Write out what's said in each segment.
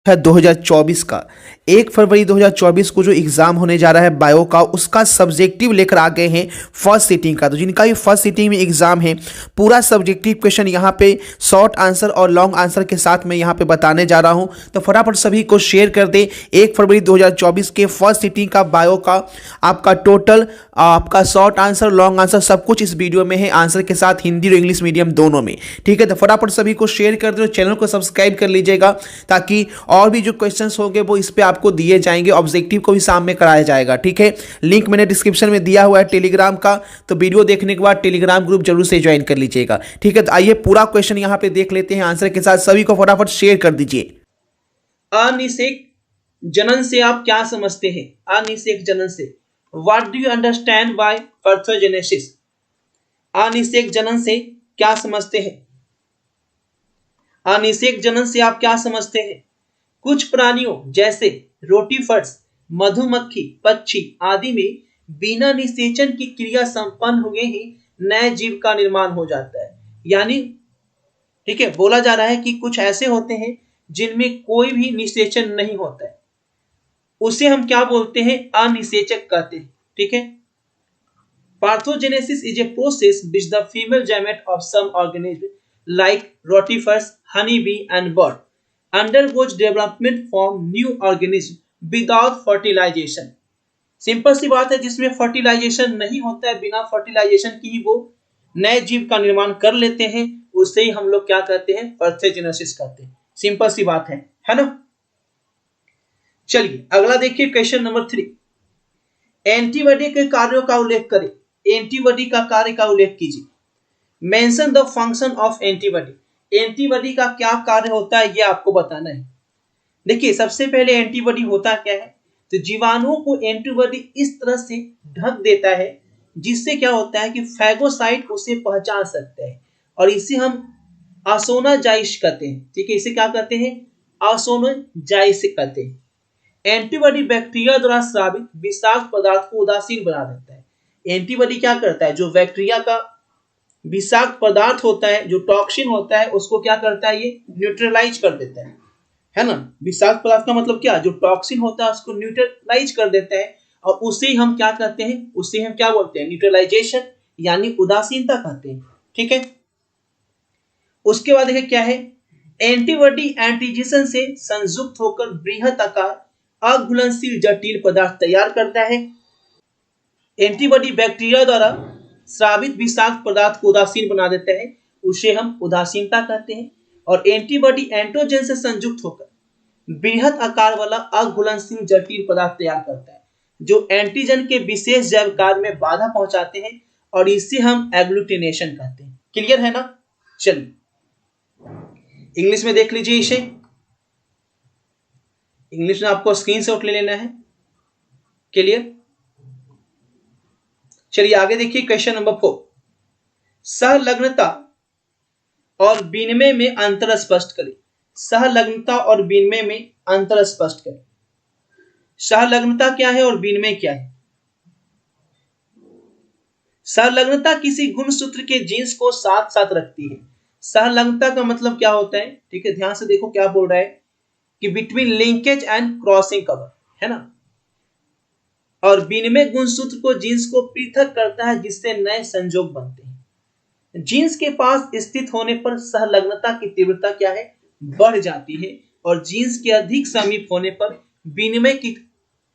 है 2024 का 1 फरवरी 2024 को जो एग्जाम होने जा रहा है बायो का, उसका सब्जेक्टिव लेकर आ गए हैं फर्स्ट सीटिंग का। तो जिनका भी फर्स्ट सीटिंग में एग्जाम है, पूरा सब्जेक्टिव क्वेश्चन यहाँ पे शॉर्ट आंसर और लॉन्ग आंसर के साथ मैं यहाँ पे बताने जा रहा हूँ। तो फटाफट सभी को शेयर कर दें। 1 फरवरी 2024 के फर्स्ट सीटिंग का बायो का आपका टोटल, आपका शॉर्ट आंसर, लॉन्ग आंसर सब कुछ इस वीडियो में है, आंसर के साथ हिंदी और इंग्लिश मीडियम दोनों में। ठीक है, तो फटाफट सभी को शेयर कर दो, चैनल को सब्सक्राइब कर लीजिएगा ताकि और भी जो क्वेश्चंस होंगे वो इस पे आपको दिए जाएंगे। ऑब्जेक्टिव को भी सामने कराया जाएगा। ठीक है, लिंक मैंने डिस्क्रिप्शन में दिया हुआ है टेलीग्राम का, तो वीडियो देखने के बाद टेलीग्राम ग्रुप जरूर से ज्वाइन कर लीजिएगा। ठीक है, तो आइए पूरा क्वेश्चन यहां पे देख लेते हैं आंसर के साथ। सभी को फटाफट शेयर कर दीजिए। अनिषेक जनन से आप क्या समझते हैं? अनिषेक जनन से what do you understand by parthenogenesis? अनिषेक जनन से क्या समझते हैं? अनिषेक जनन से आप क्या समझते हैं? कुछ प्राणियों जैसे रोटीफर्स, मधुमक्खी, पक्षी आदि में बिना निषेचन की क्रिया संपन्न हुए ही नए जीव का निर्माण हो जाता है। यानी ठीक है, बोला जा रहा है कि कुछ ऐसे होते हैं जिनमें कोई भी निषेचन नहीं होता है, उसे हम क्या बोलते हैं? अनिषेचक कहते हैं। ठीक है, parthenogenesis is a process which the female gamete of some organism like rotifers, honeybee and bird undergoes development from new organism without fertilization। Simple सी बात है, जिसमें फर्टिलाइजेशन नहीं होता है, बिना फर्टिलाइजेशन की ही वो नए जीव का निर्माण कर लेते हैं, उससे ही हम लोग क्या कहते हैं? पार्थोजेनेसिस कहते हैं। सिंपल सी बात है ना। चलिए अगला देखिए, क्वेश्चन नंबर 3। एंटीबॉडी के कार्यों का उल्लेख करें। एंटीबॉडी का कार्य का उल्लेख कीजिए। Mention the function of antibody. Antibody का क्या कार्य होता है, ये आपको बताना है। देखिए सबसे पहले एंटीबॉडी होता क्या है, तो जीवाणुओं को एंटीबॉडी इस तरह से ढक देता है जिससे क्या होता है कि फैगोसाइट उसे पहचान सकते हैं, और इसे हम आसोनाजाइस कहते हैं। ठीक है, इसे क्या कहते हैं? आसोनाजाइस कहते हैं। एंटीबॉडी बैक्टीरिया द्वारा स्रावित विषाक्त पदार्थ को उदासीन बना देता है। एंटीबॉडी क्या करता है? जो बैक्टीरिया का विषाक्त पदार्थ होता है, जो टॉक्सिन होता है, उसको क्या करता है? ये न्यूट्रलाइज कर देता है ना। विषाक्त पदार्थ का मतलब क्या? जो टॉक्सिन होता है उसको न्यूट्रलाइज कर देता है, और उसे हम क्या कहते हैं? उसे हम क्या बोलते हैं? न्यूट्रलाइजेशन, यानी उदासीनता कहते हैं। ठीक है, उसके बाद देखिए क्या है, एंटीबॉडी एंटीजन से संयुक्त होकर बृहत आकार अघुलनशील जटिल पदार्थ तैयार करता है। एंटीबॉडी बैक्टीरिया द्वारा स्रावित विषाक्त पदार्थ को उदासीन बना देता है, उसे हम उदासीनता कहते हैं। और एंटीबॉडी एंटीजन से संयुक्त होकर बृहत आकार वाला अघुलनशील जटिल पदार्थ तैयार करता है, जो एंटीजन के विशेष जैव कार्य में बाधा पहुंचाते हैं, और इसे हम एग्लूटिनेशन कहते हैं। क्लियर है ना। चलिए इंग्लिश में देख लीजिए इसे। इंग्लिश में आपको स्क्रीनशॉट ले लेना है। क्लियर। चलिए आगे देखिए, क्वेश्चन नंबर 4। सहलग्नता और विनिमय में अंतर स्पष्ट करें। सहलग्नता और विनिमय में अंतर स्पष्ट करें। सहलग्नता क्या है और विनिमय क्या है? सहलग्नता किसी गुणसूत्र के जीन्स को साथ साथ रखती है। सहलग्नता का मतलब क्या होता है? ठीक है, ध्यान से देखो क्या बोल रहा है कि between linkage and crossing cover, है ना। और विनिमय गुणसूत्र को जीन्स को पृथक करता है, जिससे नए संयोग बनते हैं। जीन्स के पास स्थित होने पर सहलग्नता की तीव्रता क्या है? बढ़ जाती है, और जीन्स के अधिक समीप होने पर विनिमय की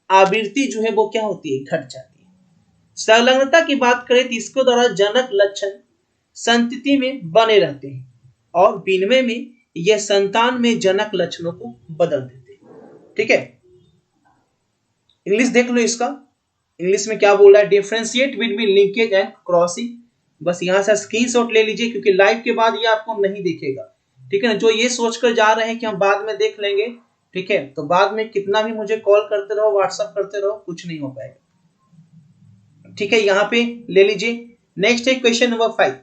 आवृत्ति जो है वो क्या होती है? घट जाती है। सहलग्नता की बात करें तो इसके द्वारा जनक लक्षण संतति में बने रहते हैं, और विनिमय में यह संतान में जनक लक्षणों को बदल देते हैं। ठीक है, इंग्लिश देख लो इसका। इंग्लिश में क्या बोल रहा है? Differentiate between linkage and crossing. बस यहां से स्क्रीनशॉट ले लीजिए, क्योंकि लाइव के बाद ये आपको नहीं दिखेगा। ठीक है ना, जो ये सोचकर जा रहे हैं कि हम बाद में देख लेंगे, ठीक है, तो बाद में कितना भी मुझे कॉल करते रहो, व्हाट्सएप करते रहो, कुछ नहीं हो पाएगा। ठीक है, यहां पे ले लीजिए। नेक्स्ट है क्वेश्चन नंबर 5।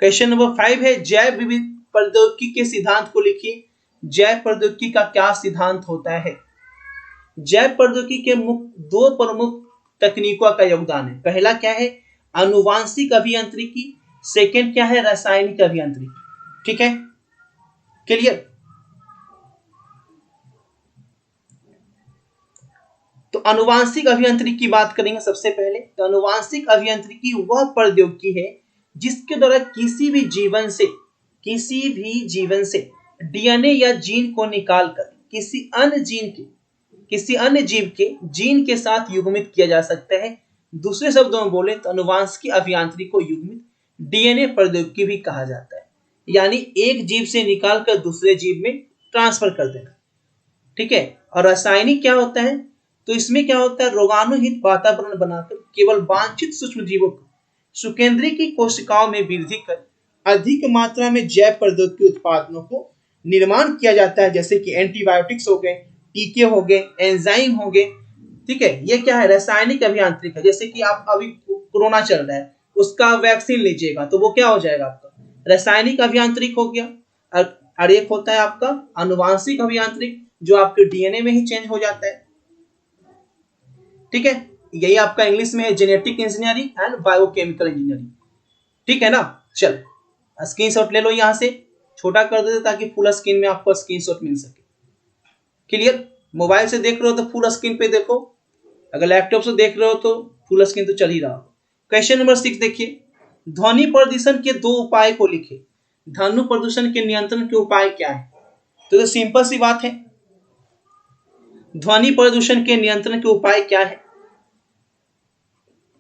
क्वेश्चन नंबर 5 है, जैव विविध प्रौद्योगिकी के सिद्धांत को लिखिए। जैव प्रौद्योगिकी का क्या सिद्धांत होता है? जैव प्रौद्योगिकी के दो प्रमुख तकनीकों का योगदान है। पहला क्या है? आनुवांशिक अभियांत्रिकी। सेकंड क्या है? रासायनिक अभियांत्रिकी। ठीक है, क्लियर। तो आनुवांशिक अभियांत्रिकी की बात करेंगे सबसे पहले। तो आनुवांशिक अभियांत्रिकी वह प्रौद्योगिकी है जिसके द्वारा किसी भी जीवन से डीएनए या जीन को निकालकर किसी अन्य जीव के जीन के साथ युग्मित किया जा सकता है। दूसरे शब्दों में बोले तो आनुवांशिक अभियांत्रिकी को युग्मित डीएनए प्रौद्योगिकी भी कहा जाता है, यानी एक जीव से निकालकर दूसरे जीव में ट्रांसफर कर देना। ठीक है। और रासायनिक क्या होता है, तो इसमें क्या होता है, रोगाणुहित वातावरण बनाकर केवल वांछित सूक्ष्म जीवों को सुकेंद्री की कोशिकाओं में वृद्धि कर अधिक मात्रा में जैव प्रौद्योगिकी उत्पादों को निर्माण किया जाता है, जैसे कि एंटीबायोटिक्स हो गए, टीके हो गए, एंजाइम हो गए। ठीक है। ये क्या है, रासायनिक अभियांत्रिक है। जैसे कि आप अभी कोरोना चल रहा है, उसका वैक्सीन लीजिएगा तो वो क्या हो जाएगा, आपका रासायनिक अभियांत्रिक हो गया। और एक होता है आपका आनुवांशिक अभियांत्रिक, जो आपके डीएनए में ही चेंज हो जाता है। ठीक है। यही आपका इंग्लिश में है genetic engineering and biochemical engineering. ठीक है ना। चल स्क्रीनशॉट ले लो, यहां से छोटा कर देते ताकि फुल स्क्रीन में आपको स्क्रीनशॉट मिल सके। क्लियर। मोबाइल से देख रहे हो तो फुल स्क्रीन पे देखो, अगर लैपटॉप से देख रहे हो तो फुल स्क्रीन तो चल ही रहा हो। क्वेश्चन नंबर 6 देखिए, ध्वनि प्रदूषण के 2 उपाय को लिखे। ध्वनि प्रदूषण के नियंत्रण के उपाय क्या है, तो सिंपल सी बात है, ध्वनि प्रदूषण के नियंत्रण के उपाय क्या है।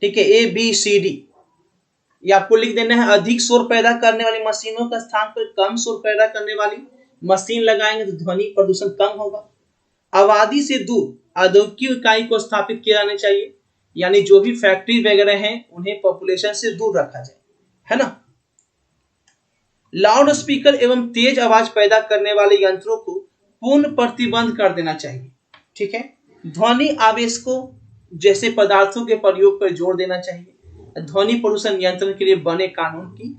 ठीक है, ABCD ये आपको लिख देना है। अधिक शोर पैदा करने वाली मशीनों के स्थान पर कम शोर पैदा करने वाली मशीन लगाएंगे तो ध्वनि प्रदूषण कम होगा। आबादी से दूर औद्योगिक इकाई को स्थापित किया जाना चाहिए, यानी जो भी फैक्ट्री वगैरह हैं उन्हें पॉपुलेशन से दूर रखा जाए, है ना। लाउड स्पीकर एवं तेज आवाज पैदा करने वाले यंत्रों को पूर्ण प्रतिबंध कर देना चाहिए। ठीक है। ध्वनि आवेशकों जैसे पदार्थों के प्रयोग पर जोर देना चाहिए। ध्वनि प्रदूषण नियंत्रण के लिए बने कानून की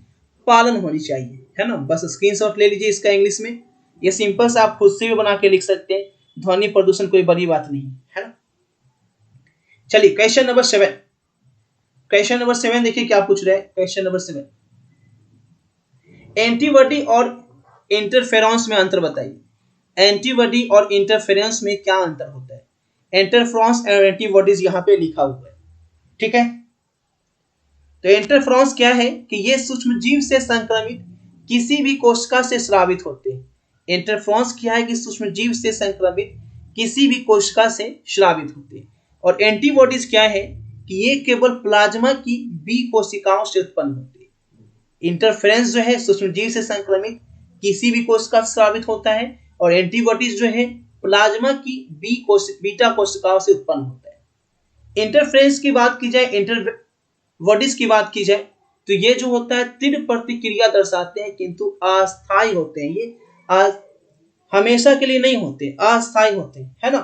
पालन होनी चाहिए, है ना। बस स्क्रीनशॉट ले लीजिए इसका इंग्लिश में, ये सिंपल सा आप खुद से भी बना के लिख सकते हैं। ध्वनि प्रदूषण कोई बड़ी बात नहीं है ना। चलिए क्वेश्चन नंबर 7। क्वेश्चन नंबर 7 देखिए क्या पूछ रहे हैं। क्वेश्चन नंबर 7, एंटीबॉडी और इंटरफेरेंस में अंतर बताइए। एंटीबॉडी और इंटरफेरेंस में क्या अंतर होता है। इंटरफेरेंस और एंटीबॉडीज यहाँ पे लिखा हुआ है। ठीक है। तो इंटरफेरेंस क्या है कि ये सूक्ष्म जीव से संक्रमित किसी भी कोशिका से स्रावित होते हैं। इंटरफेरेंस क्या है कि सूक्ष्म जीव से संक्रमित किसी भी कोशिका से स्रावित होते हैं। और एंटीबॉडीज क्या है कि ये केवल प्लाज्मा की बी कोशिकाओं से उत्पन्न होते हैं। इंटरफेरेंस जो है सूक्ष्म जीव से संक्रमित किसी भी कोशिका से स्रावित होता है, और एंटीबॉडीज जो है प्लाज्मा की बीटा कोशिकाओं से उत्पन्न होता है। इंटरफेरेंस की बात की जाए, इंटरबॉडीज की बात की जाए, तो ये जो होता है तीव्र प्रतिक्रिया दर्शाते हैं, किंतु अस्थायी होते हैं। ये हमेशा के लिए नहीं होते, अस्थायी होते हैं, है ना।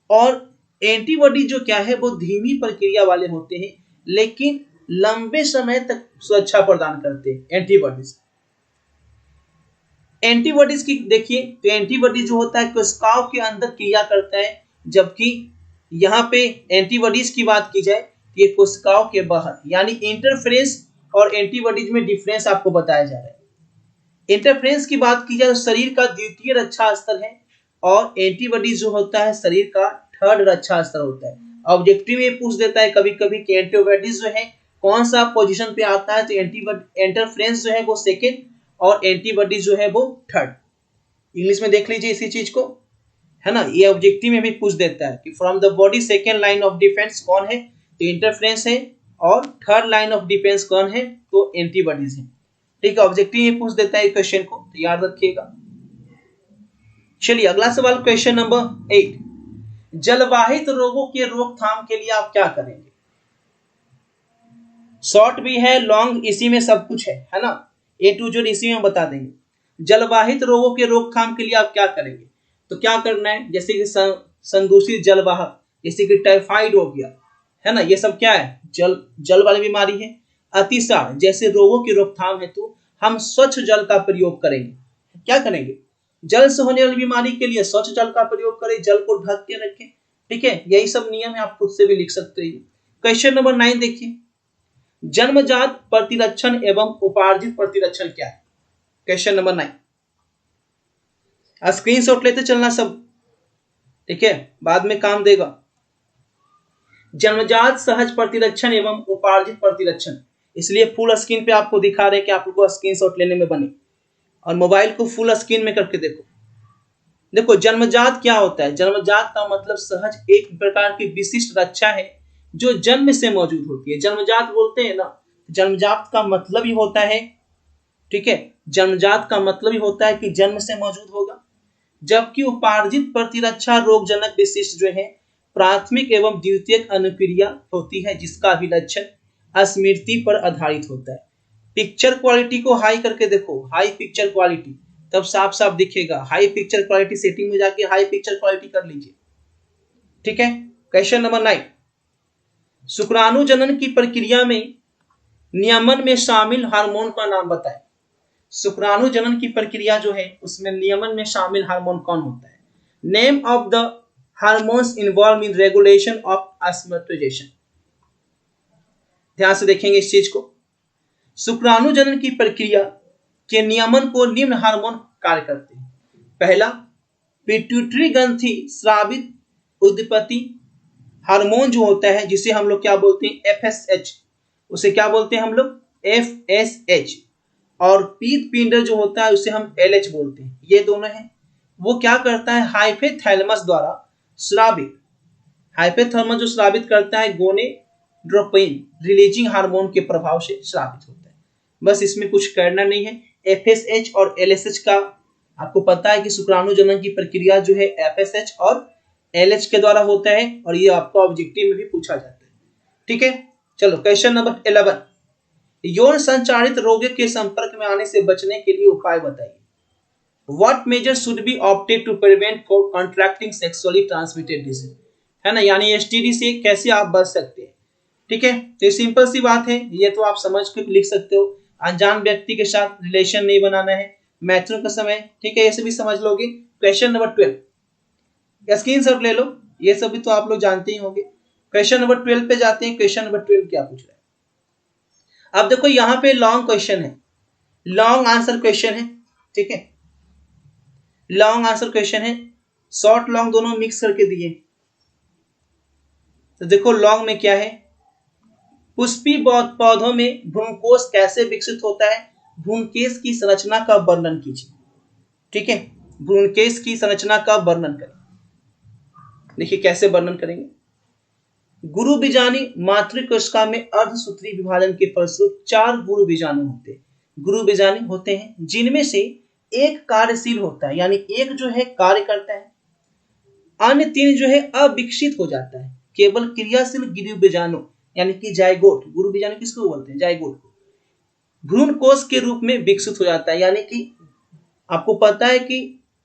और एंटीबॉडी जो क्या है वो धीमी प्रक्रिया वाले होते हैं, लेकिन लंबे समय तक सुरक्षा प्रदान करते हैं। एंटीबॉडीज की देखिए, तो एंटीबॉडी जो होता है कोशिकाओं के अंदर क्रिया करता है, जबकि यहाँ पे एंटीबॉडीज की बात की जाए तो ये कोशिकाओं के बाहर, यानी इंटरफेरेंस और एंटीबॉडीज में डिफरेंस आपको बताया जा रहा है। इंटरफेरेंस की बात की जाए तो शरीर का द्वितीय रक्षा स्तर है, और एंटीबॉडीज जो होता है शरीर का थर्ड रक्षा स्तर होता है। ऑब्जेक्टिव में पूछ देता है कभी कभी कि एंटीबॉडीज जो है कौन सा पोजीशन पे आता है, तो इंटरफेरेंस जो है वो सेकेंड और एंटीबॉडी जो है वो थर्ड। इंग्लिश में देख लीजिए इसी चीज को, है ना। ये ऑब्जेक्टिव में भी पूछ देता है कि from the body second line of defence कौन है, तो इंटरफेरेंस है, और थर्ड लाइन ऑफ डिफेंस कौन है, तो एंटीबॉडीज है। ठीक है, ऑब्जेक्टिव में पूछ देता है क्वेश्चन को, तो याद रखिएगा। चलिए अगला सवाल, क्वेश्चन नंबर 8, जलवाहित रोगों के रोकथाम के लिए आप क्या करेंगे। शॉर्ट भी है, लॉन्ग, इसी में सब कुछ है ना। A to Z इसी में बता देंगे। जलवाहित रोगों के रोकथाम के लिए आप क्या करेंगे, तो क्या करना है, जैसे कि संदूषित जलवाहक, जैसे कि टाइफाइड हो गया, है ना, ये सब क्या है, जल वाली बीमारी है। अतिसार जैसे रोगों की रोकथाम हेतु हम स्वच्छ जल का प्रयोग करेंगे। क्या करेंगे, जल से होने वाली बीमारी के लिए स्वच्छ जल का प्रयोग करें, जल को ढक के रखें। ठीक है, यही सब नियम है, आप खुद से भी लिख सकते हैं। क्वेश्चन नंबर 9 देखिए, जन्मजात प्रतिरक्षण एवं उपार्जित प्रतिरक्षण क्या है। क्वेश्चन नंबर 9, स्क्रीनशॉट लेते चलना सब, ठीक है, बाद में काम देगा। जन्मजात सहज प्रतिरक्षण एवं उपार्जित प्रतिरक्षण, इसलिए फुल स्क्रीन पे आपको दिखा रहे हैं कि आप लोग को स्क्रीनशॉट लेने में बने, और मोबाइल को फुल स्क्रीन में करके देखो। देखो जन्मजात क्या होता है, जन्मजात का मतलब सहज, एक प्रकार की विशिष्ट रक्षा है जो जन्म से मौजूद होती है। जन्मजात बोलते हैं ना, जन्मजात का मतलब ही होता है, ठीक है, जन्मजात का मतलब ही होता है कि जन्म से मौजूद होगा। जबकि उपार्जित प्रतिरक्षा रोगजनक विशिष्ट जो है प्राथमिक एवं द्वितीयक अनुक्रिया होती है, जिसका अभिलक्षण स्मृति पर आधारित होता है। पिक्चर क्वालिटी को हाई करके देखो, हाई पिक्चर क्वालिटी, तब साफ साफ दिखेगा। हाई पिक्चर क्वालिटी सेटिंग में जाके हाई पिक्चर क्वालिटी कर लीजिए, ठीक है। क्वेश्चन नंबर 9, शुक्राणु जनन की प्रक्रिया में नियमन में शामिल हार्मोन का नाम बताएं। शुक्राणु जनन की प्रक्रिया जो है उसमें नियमन में शामिल हार्मोन कौन होता है? Name of the hormones involve in regulation of spermatogenesis. ध्यान से देखेंगे इस चीज को। शुक्राणु जनन की प्रक्रिया के नियमन को निम्न हार्मोन कार्य करते हैं। पहला, पिट्यूटरी ग्रंथि स्रावित उद्दीपति हार्मोन जो होता है, जिसे हम लोग क्या बोलते हैं? FSH, उसे क्या बोलते हैं हम लोग? FSH। और पीत पिंड जो होता है उसे हम LH बोलते हैं। ये दोनों हैं। वो क्या करता है? हाइपोथैलेमस द्वारा स्रावित, हाइपोथैलेमस जो स्रावित करता है गोनेड्रोपिन रिलीजिंग हार्मोन के प्रभाव से स्रावित होता है। बस इसमें कुछ करना नहीं है। FSH और LSH का आपको पता है कि शुक्राणु जनन की प्रक्रिया जो है FSH और LH के द्वारा होता है, और ये आपको ऑब्जेक्टिव में भी पूछा जाता है, ठीक है। चलो क्वेश्चन नंबर 11, यौन संचारित रोग के संपर्क में आने से बचने के लिए उपाय बताइए। What measures should be opted to prevent for contracting sexually transmitted disease, है ना, यानी STD से कैसे आप बच सकते हैं, ठीक है। तो सिंपल सी बात है, ये तो आप समझ के लिख सकते हो। अनजान व्यक्ति के साथ रिलेशन नहीं बनाना है मैथ्रो का समय, ठीक है, ये सभी समझ लोगे। क्वेश्चन नंबर 12, स्क्रीनशॉट ले लो, ये सभी तो आप लोग जानते ही होंगे। क्वेश्चन नंबर 12 पे जाते हैं। क्वेश्चन नंबर 12 क्या पूछ रहा है? अब देखो यहाँ पे लॉन्ग क्वेश्चन है, लॉन्ग आंसर क्वेश्चन है, ठीक है, लॉन्ग आंसर क्वेश्चन है, शॉर्ट लॉन्ग दोनों मिक्स करके दिए। तो देखो लॉन्ग में क्या है, पुष्पी पौधों में भ्रूणकोष कैसे विकसित होता है, भ्रूणकेश की संरचना का वर्णन कीजिए, ठीक है, भ्रूणकेश की संरचना का वर्णन करें। देखिए कैसे वर्णन करेंगे। गुरु बीजाणु मातृकोशिका में अर्धसूत्री विभाजन के फलस्वरूप 4 गुरु बीजाणु होते हैं। गुरु बीजाणु होते हैं जिनमें से एक कार्यशील होता है, यानी एक जो है कार्य करता है, अन्य 3 जो है अविकसित हो जाता है। केवल क्रियाशील गुरु बीजाणु यानी कि जाइगोट, गुरु बीजाणु किसको बोलते हैं? जाइगोट को भ्रूण कोष के रूप में विकसित हो जाता है। यानी कि आपको पता है कि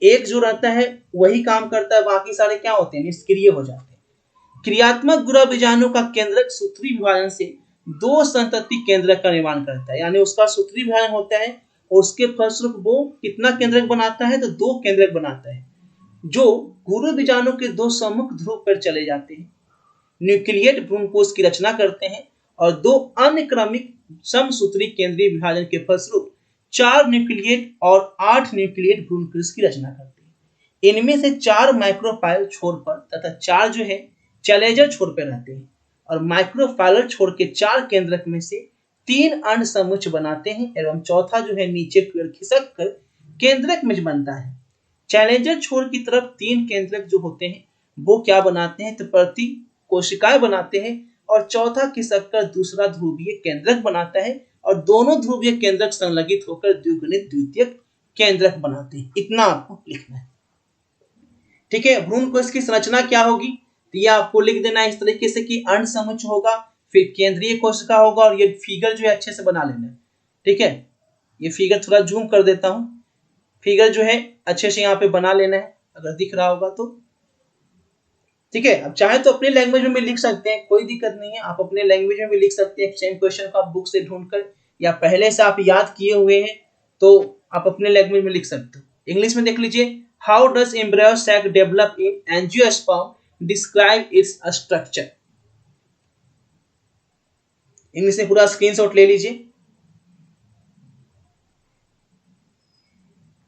एक जो रहता है वही काम करता है, बाकी सारे क्या होते हैं? निष्क्रिय हो जाते हैं। क्रियात्मक गुरु बीजाणु का केंद्रक सूत्री विभाजन से 2 संतति केंद्रक का निर्माण करता है, यानी उसका सूत्री विभाजन होता है और उसके फलस्वरूप वो कितना केंद्रक बनाता है? तो 2 केंद्रक बनाता है, जो गुरु बीजाणु के 2 सम्मुख ध्रुव पर चले जाते हैं, न्यूक्लियेट भ्रूणकोष की रचना करते हैं, और 2 अन्य क्रमिक समसूत्री केंद्रीय विभाजन के फलस्वरूप 4 न्यूक्लियेट और 8 न्यूक्लियेट भ्रूणकोष की रचना करते हैं। इनमें से 4 माइक्रोफाइल छोर पर तथा 4 जो है चैलेंजर छोर पर रहते हैं, और माइक्रोफाइलर छोर के 4 केंद्रक में से 3 अंड समुच्च बनाते हैं, एवं चौथा जो है नीचे की ओर खिसक कर केंद्रक में बनता है। चैलेंजर छोर की तरफ 3 केंद्रक जो होते हैं वो क्या बनाते हैं? तो प्रति कोशिकाएं बनाते हैं, और चौथा खिसक कर दूसरा ध्रुवीय केंद्रक बनाता है, और दोनों ध्रुवीय केंद्रक संलगित होकर द्विगुणित द्वितीयक केंद्रक बनाते हैं। इतना आपको लिखना है, ठीक है। भ्रूणकोष की संरचना क्या होगी? तो यह आपको लिख देना है इस तरीके से कि अंड समुच्च होगा, फिर केंद्रीय कोशिका होगा, और ये फिगर जो है अच्छे से बना लेना है, ठीक है। ये फिगर थोड़ा जूम कर देता हूं, फिगर जो है अच्छे से यहाँ पे बना लेना है, अगर दिख रहा होगा तो, ठीक है। अब चाहे तो अपने लैंग्वेज में भी लिख सकते हैं, कोई दिक्कत नहीं है, आप अपने लैंग्वेज में भी लिख सकते हैं सेम क्वेश्चन को आप बुक से ढूंढकर, या पहले से आप याद किए हुए हैं तो आप अपने लैंग्वेज में लिख सकते हो। इंग्लिश में देख लीजिए, how does embryo sac develop in angiosperm, describe its structure. English में पूरा स्क्रीनशॉट ले लीजिए,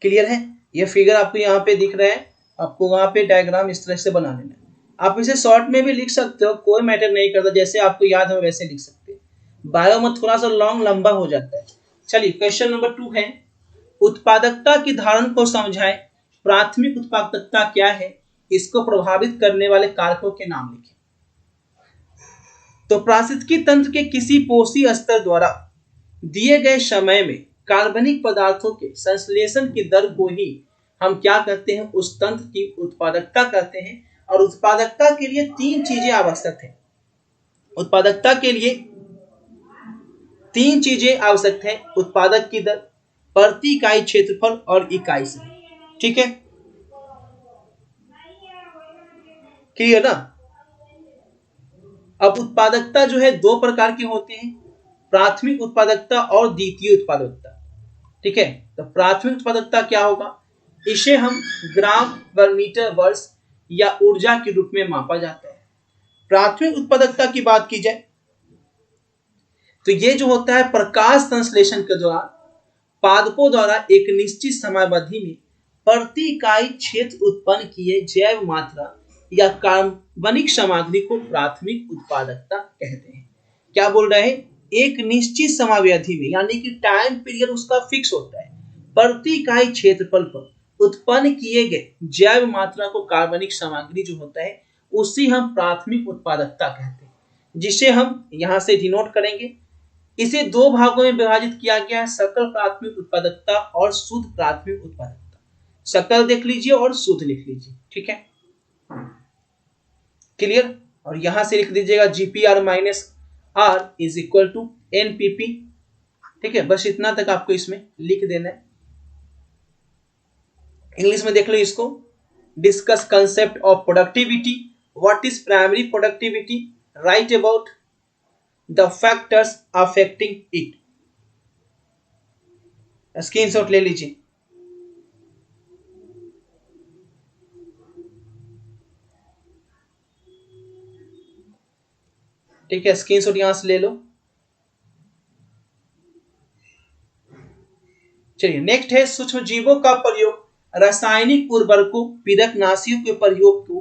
क्लियर है। ये फिगर आपको यहाँ पे दिख रहा है, आपको वहां पे डायग्राम इस तरह से बना लेना है। आप इसे शॉर्ट में भी लिख सकते हो, कोई मैटर नहीं करता, जैसे आपको याद है वैसे लिख सकते हैं। बायो में थोड़ा सा लॉन्ग लंबा हो जाता है। चलिए क्वेश्चन नंबर 2 है, उत्पादकता की धारणा को समझाएं। प्राथमिक उत्पादकता क्या है, इसको प्रभावित करने वाले कारकों के नाम लिखें। तो पारिस्थितिकी तंत्र के किसी पोषी स्तर द्वारा दिए गए समय में कार्बनिक पदार्थों के संश्लेषण की दर को ही हम क्या कहते हैं, उस तंत्र की उत्पादकता कहते हैं। और उत्पादकता के लिए 3 चीजें आवश्यक है। उत्पादकता के लिए 3 चीजें आवश्यक है, उत्पादक की दर, प्रति इकाई क्षेत्रफल और इकाई समय। ठीक है, क्लियर ना। अब उत्पादकता जो है 2 प्रकार के होते हैं, प्राथमिक उत्पादकता और द्वितीय उत्पादकता। ठीक है, तो प्राथमिक उत्पादकता क्या होगा, इसे हम ग्राम पर मीटर वर्ष या ऊर्जा के रूप में मापा जाता है। प्राथमिक उत्पादकता की बात की जाए तो ये जो होता है प्रकाश संश्लेषण के दौरान पादपों द्वारा एक निश्चित समयावधि में प्रति इकाई क्षेत्र उत्पन्न किए जैव मात्रा या कार्बनिक सामग्री को प्राथमिक उत्पादकता कहते हैं। क्या बोल रहे हैं, एक निश्चित समयावधि में, यानी कि टाइम पीरियड उसका फिक्स होता है, प्रति इकाई क्षेत्रफल पर उत्पन्न किए गए जैव मात्रा को कार्बनिक सामग्री जो होता है उसी हम प्राथमिक उत्पादकता कहते हैं, जिसे हम यहां से डिनोट करेंगे। इसे 2 भागों में विभाजित किया गया है, सकल प्राथमिक उत्पादकता और शुद्ध प्राथमिक उत्पादकता। सकल देख लीजिए और शुद्ध लिख लीजिए। ठीक है, क्लियर। और यहां से लिख दीजिएगा GPR minus R is equal to NPP. ठीक है, बस इतना तक आपको इसमें लिख देना है। इंग्लिश में देख लो इसको, discuss concept of productivity, what is primary productivity, right about the factors affecting it. Screenshot ले लीजिए। ठीक है, स्क्रीनशॉट यहां से ले लो। चलिए नेक्स्ट है, सूक्ष्म जीवों का प्रयोग रासायनिक उर्वरकों पीड़कनाशियों के प्रयोग को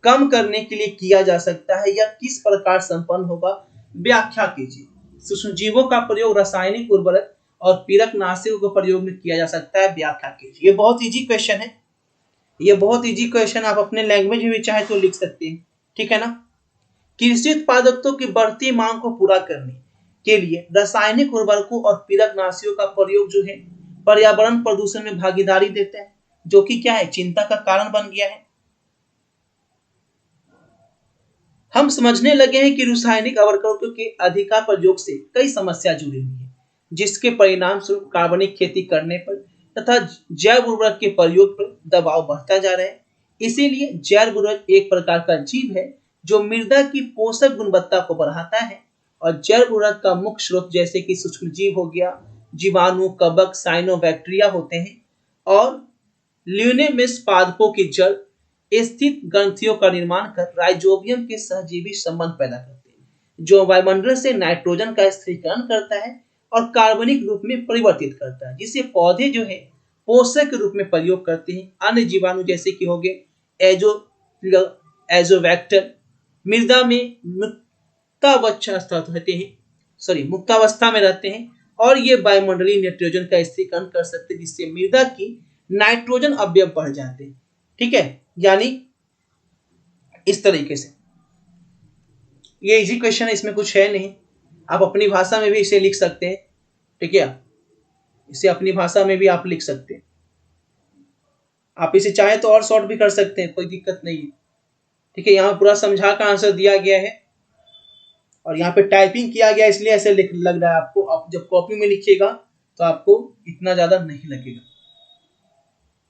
कम करने के लिए किया जा सकता है या किस प्रकार संपन्न होगा, व्याख्या कीजिए। सूक्ष्म जीवों का प्रयोग रासायनिक उर्वरक और पीड़कनाशियों के प्रयोग में किया जा सकता है, व्याख्या कीजिए। ये बहुत इजी क्वेश्चन है, ये बहुत इजी क्वेश्चन, आप अपने लैंग्वेज में भी चाहे तो लिख सकते हैं। ठीक है ना। कृषि उत्पादकता की बढ़ती मांग को पूरा करने के लिए रासायनिक उर्वरकों और पीड़कनाशियों का प्रयोग जो है पर्यावरण प्रदूषण में भागीदारी देता है, जो कि क्या है, चिंता का कारण बन गया है। हम समझने लगे हैं कि रासायनिक उर्वरकों के अधिक प्रयोग से कई समस्या जुड़ी हुई है, जिसके परिणाम स्वरूप कार्बनिक खेती करने पर तथा जैव उर्वरक के प्रयोग पर दबाव बढ़ता जा रहा है। इसीलिए जैव उर्वरक एक प्रकार का जीव है जो मृदा की पोषक गुणवत्ता को बढ़ाता है, और जैव उर्वरक का मुख्य स्रोत जैसे कि सूक्ष्म जीव हो गया, जीवाणु, कवक, साइनोबैक्टीरिया होते हैं, और ल्यूनेमिस पादपों की जड़ स्थित ग्रंथियों का निर्माण कर राइजोबियम के सहजीवी संबंध पैदा करते हैं, जो वायुमंडल से नाइट्रोजन का स्थिरीकरण करता है और कार्बनिक रूप में परिवर्तित करता है, जिसे पौधे जो है पोषक के रूप में प्रयोग करते हैं। अन्य जीवाणु जैसे कि हो गए एजोवैक्टर मृदा में मुक्तावस्था में रहते हैं, और ये वायुमंडलीय नाइट्रोजन का स्थिरीकरण कर सकते हैं, जिससे मृदा की नाइट्रोजन अवयव बढ़ जाते हैं। ठीक है, यानी इस तरीके से ये इजी क्वेश्चन है, इसमें कुछ है नहीं, आप अपनी भाषा में भी इसे लिख सकते हैं। ठीक है, इसे अपनी भाषा में भी आप लिख सकते हैं। आप इसे चाहे तो और शॉर्ट भी कर सकते हैं, कोई दिक्कत नहीं है। ठीक है, यहाँ पूरा समझा का आंसर दिया गया है और यहाँ पे टाइपिंग किया गया, इसलिए ऐसे लग रहा है आपको। आप जब कॉपी में लिखिएगा तो आपको इतना ज्यादा नहीं लगेगा,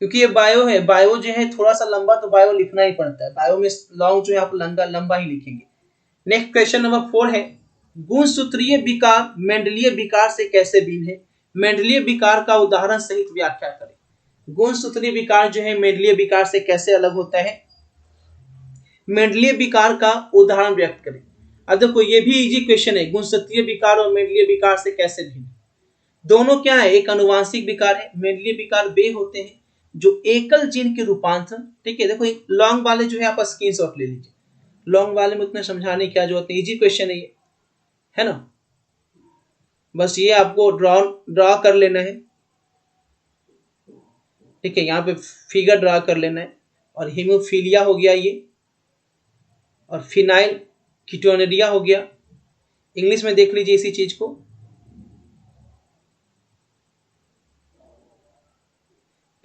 क्योंकि ये बायो है। बायो जो है थोड़ा सा लंबा, तो बायो लिखना ही पड़ता है। बायो में लॉन्ग जो है आप लंबा ही लिखेंगे। नेक्स्ट क्वेश्चन नंबर 4 है, गुणसूत्रीय विकार मेंडलीय विकार से कैसे भिन्न है, मेंडलीय विकार का उदाहरण सहित व्याख्या करें। गुणसूत्रीय विकार जो है मेंडलीय विकार से कैसे अलग होता है, मेंडलीय विकार का उदाहरण व्यक्त करें। अब देखो ये भी इजी क्वेश्चन है, गुणसूत्रीय विकार और मेंडलीय विकार से कैसे भिन्न। दोनों क्या है, एक अनुवांशिक विकार है, मेंडलीय विकार वे होते हैं जो एकल जीन के रूपांतरण, ठीक है, देखो लॉन्ग वाले जो है आप स्क्रीनशॉट ले लीजिए, लॉन्ग वाले में उतना समझाने की क्या जरूरत है, इजी क्वेश्चन है ये, है ना। बस ये आपको ड्रॉ कर लेना है, ठीक है, यहाँ पे फिगर ड्रा कर लेना है। और हीमोफीलिया हो गया ये, और फिनाइल कीटोनेरिया हो गया, इंग्लिश में देख लीजिए इसी चीज को।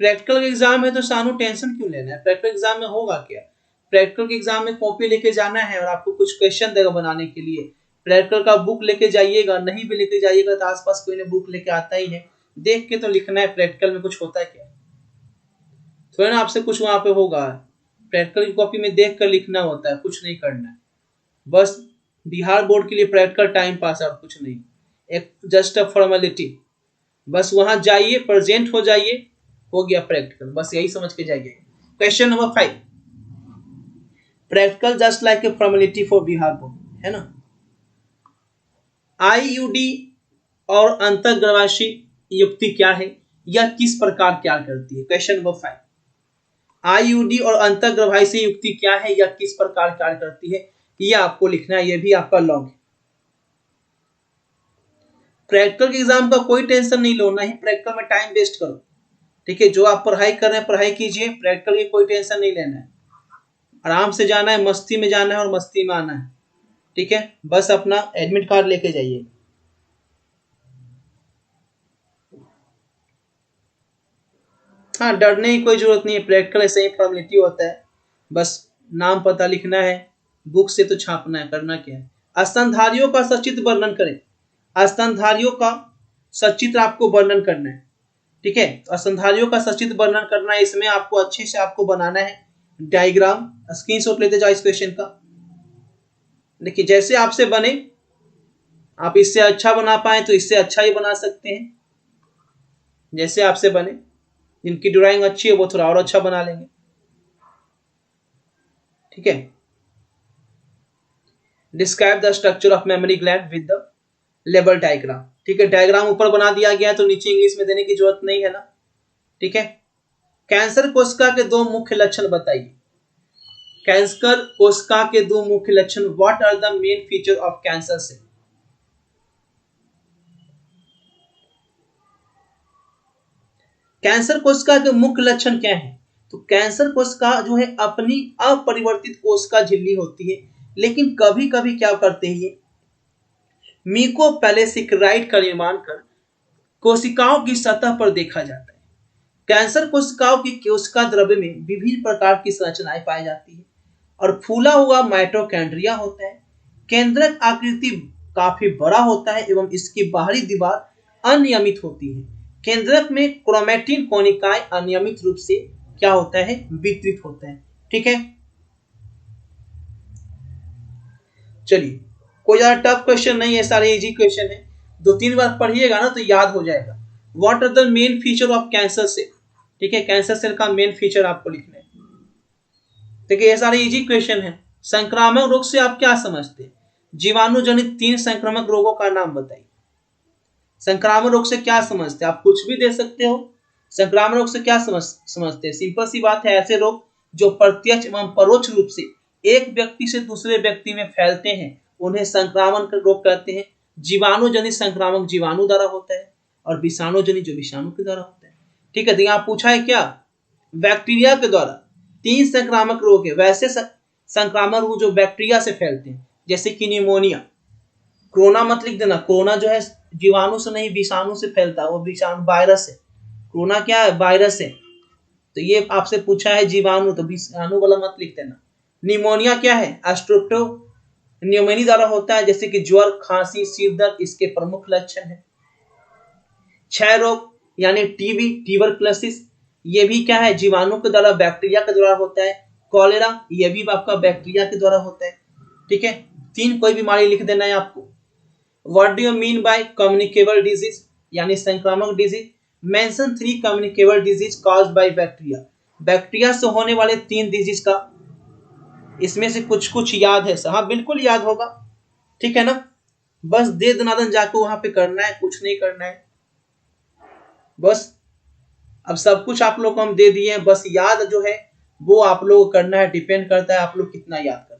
प्रैक्टिकल एग्जाम है तो सानू टेंशन क्यों लेना है, प्रैक्टिकल एग्जाम में होगा क्या, प्रैक्टिकल एग्जाम में कॉपी लेके जाना है और आपको कुछ क्वेश्चन देगा बनाने के लिए। प्रैक्टिकल का बुक लेके जाइएगा, नहीं भी लेके जाइएगा तो आसपास कोई ना बुक लेके आता ही है, देख के तो लिखना है। प्रैक्टिकल में कुछ होता है क्या, थोड़ा ना आपसे कुछ वहां पे होगा। प्रैक्टिकल की कॉपी में देख कर लिखना होता है, कुछ नहीं करना है। बस बिहार बोर्ड के लिए प्रैक्टिकल टाइम पास और कुछ नहीं, एक जस्ट अ फॉर्मेलिटी। बस वहां जाइए, प्रेजेंट हो जाइए, हो गया प्रैक्टिकल, बस यही समझ के जाइए। Question number 5, practical just like a formality for Bihar board, है ना। आईयूडी और अंतर्ग्रवाशी युक्ति क्या है, यह किस प्रकार क्या करती है। क्वेश्चन नंबर 5, आईयूडी और अंतर्ग्रवाशी युक्ति क्या है, यह किस प्रकार कार्य करती है, यह आपको लिखना है, यह भी आपका लॉन्ग है। प्रैक्टिकल के एग्जाम का कोई टेंशन नहीं लो, नहीं प्रैक्टिकल में टाइम वेस्ट करो, ठीक है। जो आप पढ़ाई कर रहे हैं पढ़ाई कीजिए, प्रैक्टिकल की कोई टेंशन नहीं लेना है, आराम से जाना है, मस्ती में जाना है और मस्ती में आना है, ठीक है। बस अपना एडमिट कार्ड लेके जाइए। हाँ, डरने की कोई जरूरत नहीं है, प्रैक्टिकल ऐसे ही फॉर्मेलिटी होता है, बस नाम पता लिखना है, बुक से तो छापना है, करना क्या है। स्तनधारियों का सचित्र वर्णन करें, स्तनधारियों का सचित्र आपको वर्णन करना है, ठीक है। स्तनधारियों का सचित्र वर्णन करना है, इसमें आपको अच्छे से आपको बनाना है डायग्राम। स्क्रीनशॉट लेते जाओ इस क्वेश्चन का, देखिए जैसे आपसे बने, आप इससे अच्छा बना पाए तो इससे अच्छा ही बना सकते हैं, जैसे आपसे बने। जिनकी ड्राइंग अच्छी है वो थोड़ा और अच्छा बना लेंगे, ठीक है। Describe the structure of memory gland with the label diagram, ठीक है। डायग्राम ऊपर बना दिया गया है तो नीचे इंग्लिश में देने की जरूरत नहीं है ना, ठीक है। कैंसर कोशिका के दो मुख्य लक्षण बताइए, कैंसर कोशिका के दो मुख्य लक्षण, what are the main feature of cancer cell. Cancer कोशिका के मुख्य लक्षण क्या है, तो कैंसर कोशिका जो है अपनी अपरिवर्तित कोशिका झिल्ली होती है, लेकिन कभी कभी क्या करते हैं ये म्यूकोपैलेसेकेराइड का निर्माण कर कोशिकाओं की सतह पर देखा जाता है। कैंसर कोशिकाओं की कोशिका द्रव्य में विभिन्न प्रकार की संरचनाएं पाई जाती है और फूला हुआ माइटोकॉन्ड्रिया होता है। केंद्रक आकृति काफी बड़ा होता है एवं इसकी बाहरी दीवार अनियमित होती है। केंद्रक में क्रोमैटिन कोनिकाएं अनियमित रूप से क्या होता है, वितरित होता है, ठीक है। चलिए, कोई ज्यादा टफ क्वेश्चन नहीं है, सारे इजी क्वेश्चन है, 2-3 बार पढ़िएगा ना तो याद हो जाएगा। What are the main feature of cancer cell, ठीक है, कैंसर सेल का मेन फीचर आपको लिखना है, देखिए ये सारे इजी क्वेश्चन है। संक्रामक रोग से आप क्या समझते हैं, जीवाणुजनित 3 संक्रामक रोगों का नाम बताइए। संक्रामक रोग से क्या समझते हैं, आप कुछ भी दे सकते हो। संक्रामक रोग से क्या समझते हैं, सिंपल सी बात है, ऐसे रोग जो प्रत्यक्ष एवं परोक्ष रूप से एक व्यक्ति से दूसरे व्यक्ति में फैलते हैं उन्हें संक्रामक रोग कहते हैं। जीवाणुजनित संक्रामक जीवाणु द्वारा होता है और विषाणुजनित जो विषाणु के द्वारा होता है, ठीक है। तो यहाँ पूछा है क्या, बैक्टीरिया के द्वारा 3 संक्रामक रोग है, वैसे संक्रामक रोग जो बैक्टीरिया से फैलते हैं, जैसे कि न्यूमोनिया। कोरोना मत लिख देना, कोरोना जो है जीवाणु से नहीं विषाणु से फैलता है, वो विषाणु वायरस है, कोरोना क्या है, वायरस है। तो ये आपसे पूछा है जीवाणु, तो विषाणु वाला मत लिख देना। निमोनिया क्या है, एस्ट्रोप्टो न्यूमोनी द्वारा होता है, जैसे कि ज्वर, खांसी, सिर दर्द इसके प्रमुख लक्षण है। क्षय रोग यानी टीबी, ट्यूबरकुलोसिस, ये भी क्या है, जीवाणु के द्वारा, बैक्टीरिया के द्वारा होता है। कॉलेरा, ये भी आपका बैक्टीरिया के द्वारा होता है, ठीक है। 3 कोई बीमारी लिख देना है आपको। What do you mean by communicable disease यानी संक्रामक disease, mention 3 communicable disease caused by bacteria, bacteria से होने वाले 3 डिजीज का इसमें से कुछ कुछ याद है, हाँ बिल्कुल याद होगा, ठीक है ना। बस दे दनादन जाकर वहां पे करना है, कुछ नहीं करना है, बस अब सब कुछ आप लोग को हम दे दिए हैं, बस याद जो है वो आप लोग को करना है, डिपेंड करता है आप लोग कितना याद करते हैं।